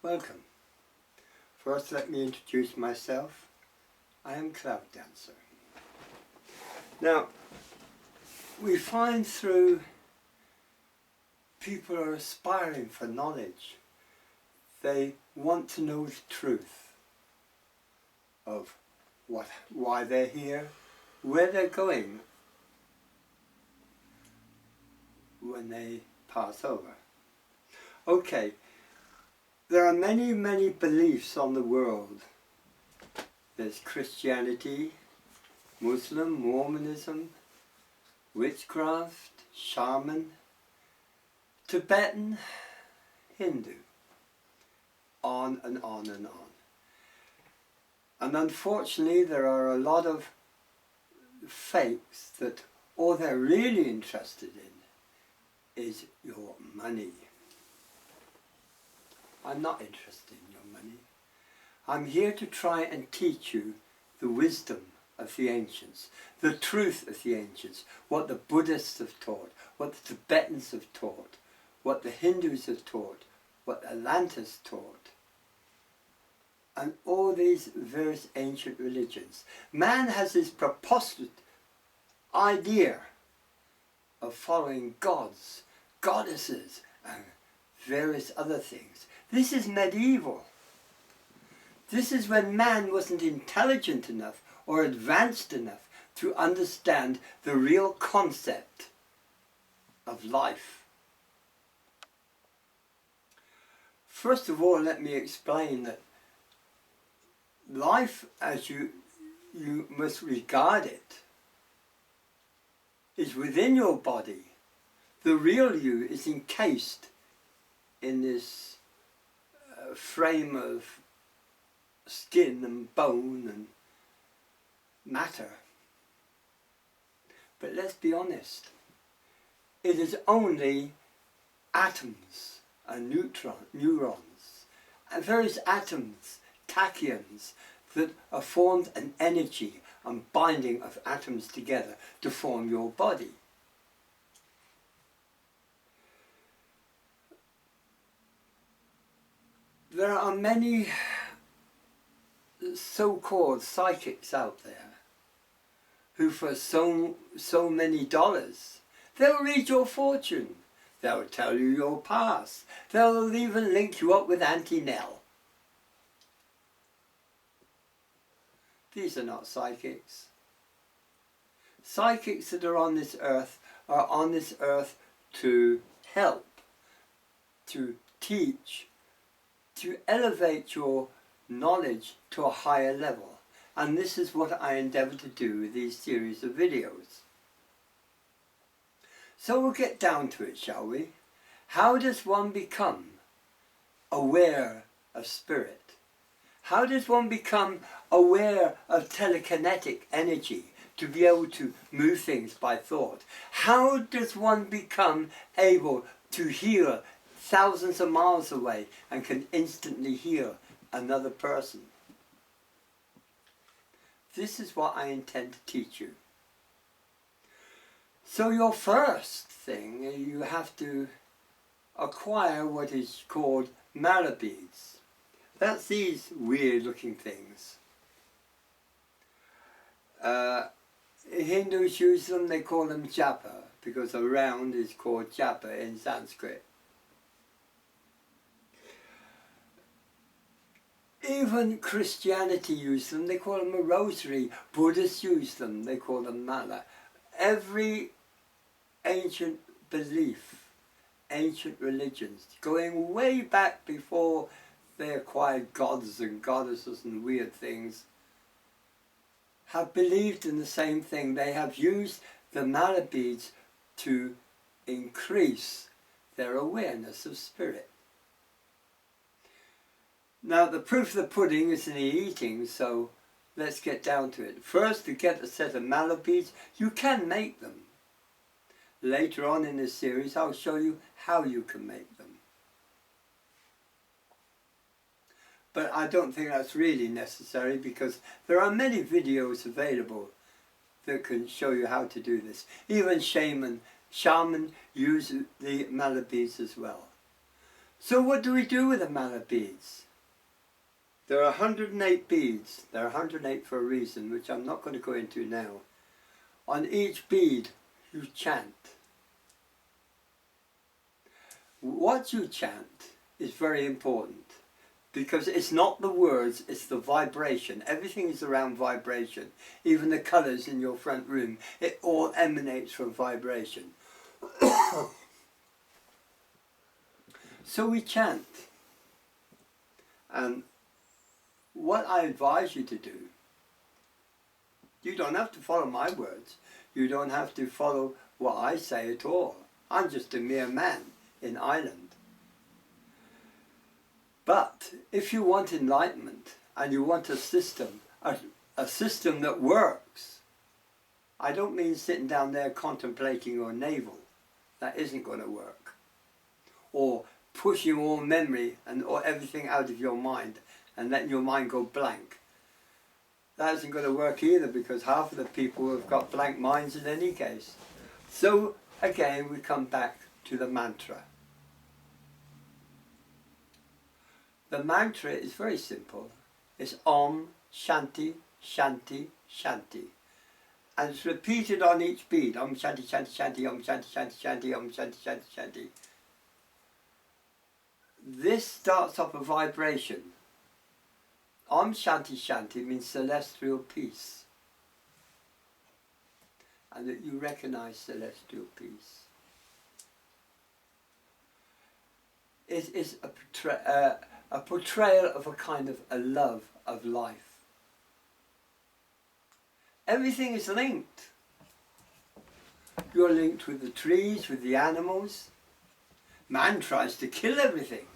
Welcome. First let me introduce myself. I am Cloud Dancer. Now, we find through people are aspiring for knowledge. They want to know the truth of why they're here, where they're going when they pass over. Okay. There are many beliefs on the world. There's Christianity, Muslim, Mormonism, witchcraft, shaman, Tibetan, Hindu, on and on and on. And unfortunately there are a lot of fakes that all they're really interested in is your money. I'm not interested in your money. I'm here to try and teach you the wisdom of the ancients, the truth of the ancients, what the Buddhists have taught, what the Tibetans have taught, what the Hindus have taught, what Atlantis taught, and all these various ancient religions. Man has this preposterous idea of following gods, goddesses, and various other things. This is medieval. This is when man wasn't intelligent enough or advanced enough to understand the real concept of life. First of all, let me explain that life as you must regard it is within your body. The real you is encased in this frame of skin and bone and matter. But let's be honest, it is only atoms and neurons and various atoms, tachyons, that are formed an energy and binding of atoms together to form your body. There are many so-called psychics out there who for so many dollars, they'll read your fortune, they'll tell you your past, they'll even link you up with Auntie Nell. These are not psychics. Psychics that are on this earth are on this earth to help, to teach, to elevate your knowledge to a higher level. And this is what I endeavour to do with these series of videos. So we'll get down to it, shall we? How does one become aware of spirit? How does one become aware of telekinetic energy to be able to move things by thought? How does one become able to hear thousands of miles away and can instantly hear another person? This is what I intend to teach you. So your first thing, you have to acquire what is called mala beads. That's these weird looking things. Hindus use them, they call them japa, because a round is called japa in Sanskrit. Even Christianity use them, they call them a rosary. Buddhists use them, they call them mala. Every ancient belief, ancient religions, going way back before they acquired gods and goddesses and weird things, have believed in the same thing. They have used the mala beads to increase their awareness of spirit. Now the proof of the pudding is in the eating, so let's get down to it. First, to get a set of mala beads, you can make them. Later on in this series I'll show you how you can make them. But I don't think that's really necessary because there are many videos available that can show you how to do this. Even shaman use the mala beads as well. So what do we do with the mala beads? There are 108 beads. There are 108 for a reason, which I'm not going to go into now. On each bead, you chant. What you chant is very important, because it's not the words, it's the vibration. Everything is around vibration. Even the colours in your front room, it all emanates from vibration. So we chant. And what I advise you to do, you don't have to follow my words. You don't have to follow what I say at all. I'm just a mere man in Ireland. But if you want enlightenment and you want a system that works, I don't mean sitting down there contemplating your navel. That isn't going to work. Or pushing all memory and everything out of your mind and letting your mind go blank. That isn't going to work either, because half of the people have got blank minds in any case. So again, we come back to the mantra. The mantra is very simple. It's Om Shanti Shanti Shanti. And it's repeated on each bead. Om Shanti Shanti Shanti, Om Shanti Shanti Shanti, Om Shanti Shanti Shanti. This starts off a vibration. Om Shanti Shanti means celestial peace. And that you recognize celestial peace. It is a portrayal of a kind of a love of life. Everything is linked. You're linked with the trees, with the animals. Man tries to kill everything.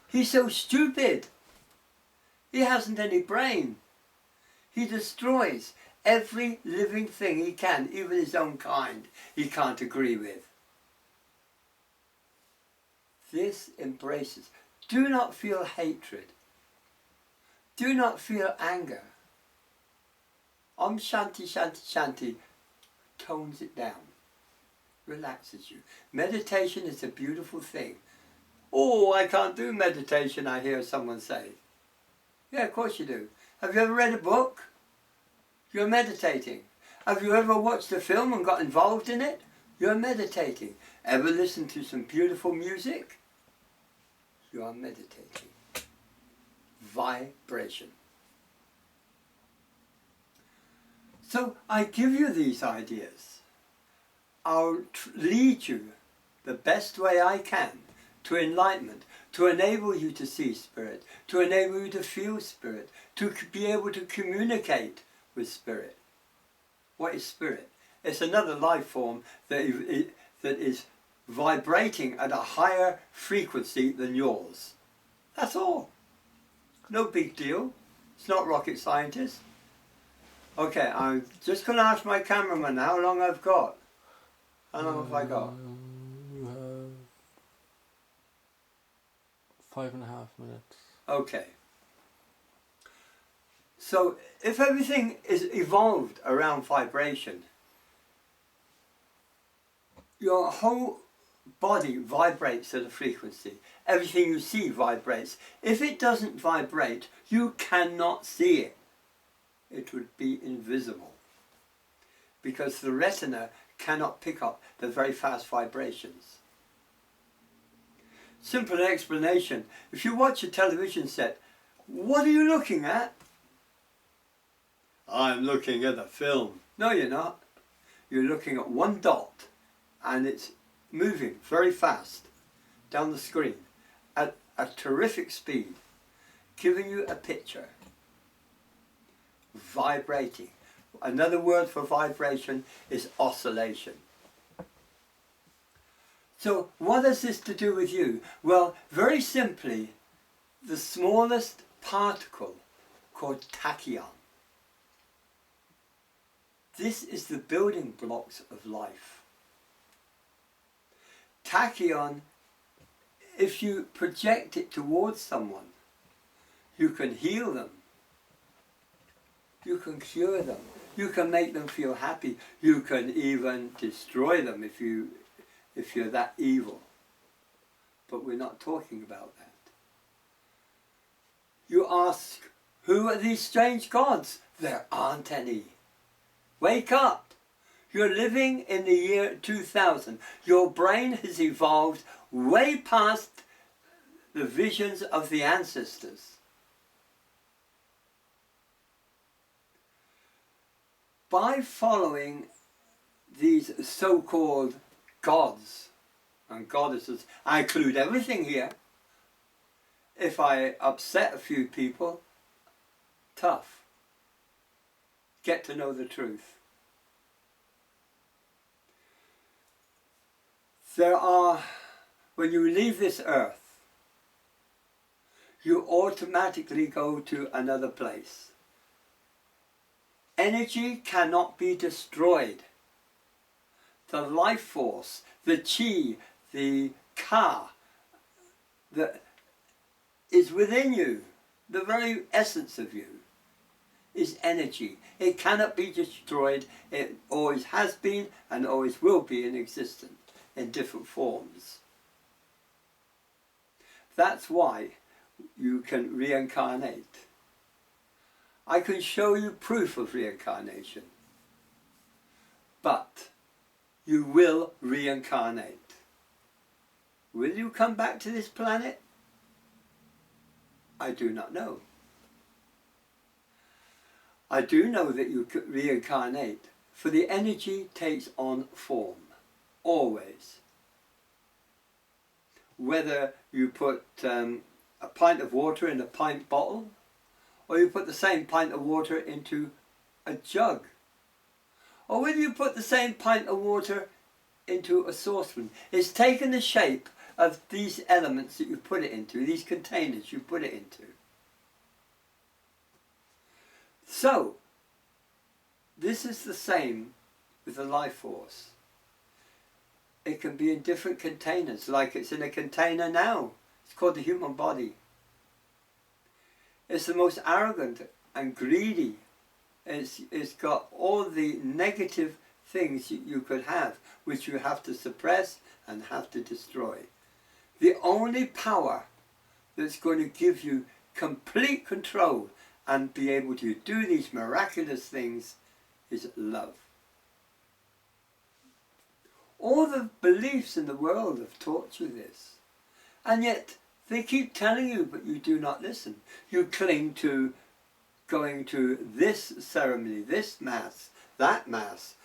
He's so stupid. He hasn't any brain. He destroys every living thing he can, even his own kind, he can't agree with. This embraces. Do not feel hatred. Do not feel anger. Om Shanti Shanti Shanti tones it down, relaxes you. Meditation is a beautiful thing. Oh, I can't do meditation, I hear someone say. Yeah, of course you do. Have you ever read a book? You're meditating. Have you ever watched a film and got involved in it? You're meditating. Ever listened to some beautiful music? You are meditating. Vibration. So I give you these ideas. I'll lead you the best way I can to enlightenment, to enable you to see spirit, to enable you to feel spirit, to be able to communicate with spirit. What is spirit? It's another life form that is vibrating at a higher frequency than yours. That's all. No big deal. It's not rocket scientist. Okay, I'm just going to ask my cameraman how long I've got. How long have I got? You have 5.5 minutes. Okay. So if everything is evolved around vibration, your whole body vibrates at a frequency. Everything you see vibrates. If it doesn't vibrate, you cannot see it. It would be invisible, because the retina cannot pick up the very fast vibrations. Simple explanation. If you watch a television set, what are you looking at? I'm looking at a film. No, you're not. You're looking at one dot, and it's moving very fast down the screen at a terrific speed, giving you a picture. Vibrating. Another word for vibration is oscillation. So what has this to do with you? Well, very simply, the smallest particle called tachyon. This is the building blocks of life. Tachyon, if you project it towards someone, you can heal them. You can cure them. You can make them feel happy. You can even destroy them if you're that evil. but we're not talking about that. You ask, who are these strange gods? There aren't any. Wake up. You're living in the year 2000. Your brain has evolved way past the visions of the ancestors. By following these so-called gods and goddesses, I include everything here. If I upset a few people, tough. Get to know the truth. There are, when you leave this earth, you automatically go to another place. Energy cannot be destroyed. The life force, the chi, the ka, is within you. The very essence of you is energy. It cannot be destroyed. It always has been and always will be in existence in different forms. That's why you can reincarnate. I can show you proof of reincarnation, but you will reincarnate. Will you come back to this planet? I do not know. I do know that you could reincarnate, for the energy takes on form, always. Whether you put a pint of water in a pint bottle, or you put the same pint of water into a jug, or whether you put the same pint of water into a saucepan, it's taken the shape of these elements that you put it into, these containers you put it into. So, this is the same with the life force. It can be in different containers, like it's in a container now. It's called the human body. It's the most arrogant and greedy. It's got all the negative things you could have, which you have to suppress and have to destroy. The only power that's going to give you complete control and be able to do these miraculous things is love. All the beliefs in the world have taught you this, and yet they keep telling you, but you do not listen. You cling to going to this ceremony, this mass, that mass.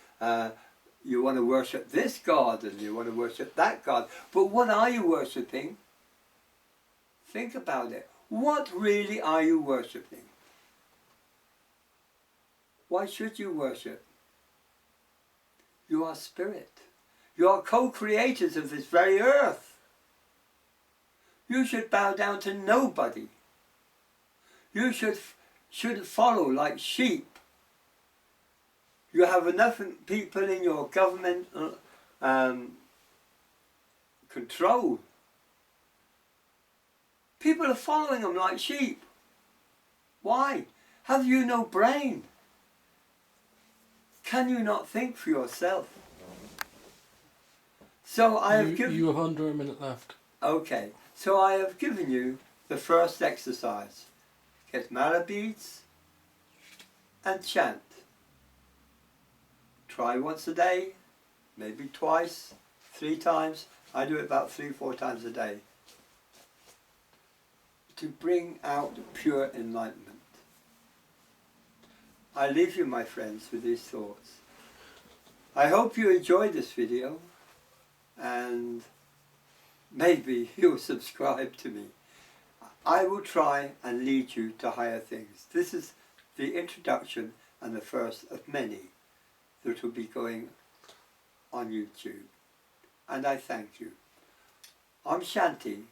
You want to worship this God and you want to worship that God. But what are you worshipping? Think about it. What really are you worshipping? Why should you worship? You are spirit. You are co-creators of this very earth. You should bow down to nobody. You should follow like sheep. You have enough people in your government control. People are following them like sheep. Why? Have you no brain? Can you not think for yourself? So I have given you have under a minute left. Okay, so I have given you the first exercise. Get mala beads and chant. Try once a day, maybe twice, 3 times. I do it about 3-4 times a day to bring out pure enlightenment. I leave you, my friends, with these thoughts. I hope you enjoyed this video and maybe you'll subscribe to me. I will try and lead you to higher things. This is the introduction and the first of many that will be going on YouTube. And I thank you. Om Shanti.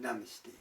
Namaste.